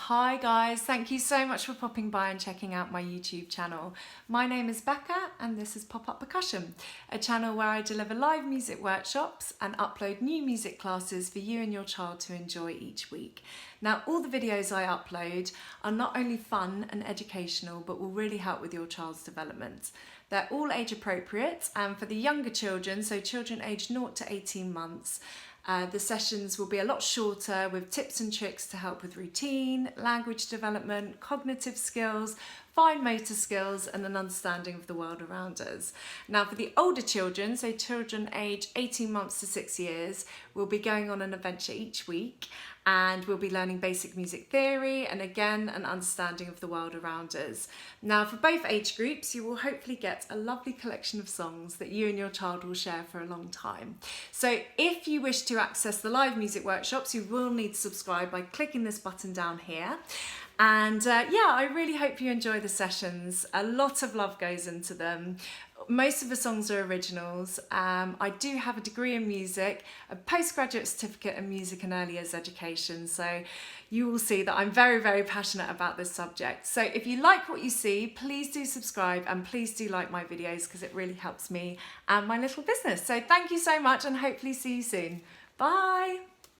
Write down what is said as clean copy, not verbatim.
Hi guys, thank you so much for popping by and checking out my YouTube channel. My name is Becca and this is Pop-Up Percussion, a channel where I deliver live music workshops and upload new music classes for you and your child to enjoy each week. Now, all the videos I upload are not only fun and educational, but will really help with your child's development. They're all age appropriate, and for the younger children, so children aged 0 to 18 months, the sessions will be a lot shorter with tips and tricks to help with routine, language development, cognitive skills, fine motor skills and an understanding of the world around us. Now for the older children, so children aged 18 months to 6 years, we'll be going on an adventure each week and we'll be learning basic music theory and again an understanding of the world around us. Now for both age groups you will hopefully get a lovely collection of songs that you and your child will share for a long time. So if you wish to access the live music workshops you will need to subscribe by clicking this button down here. And yeah, I really hope you enjoy the sessions. A lot of love goes into them. Most of the songs are originals. I do have a degree in music, a postgraduate certificate in music and early years education. So you will see that I'm very, very passionate about this subject. So if you like what you see, please do subscribe and please do like my videos because it really helps me and my little business. So thank you so much and hopefully see you soon. Bye.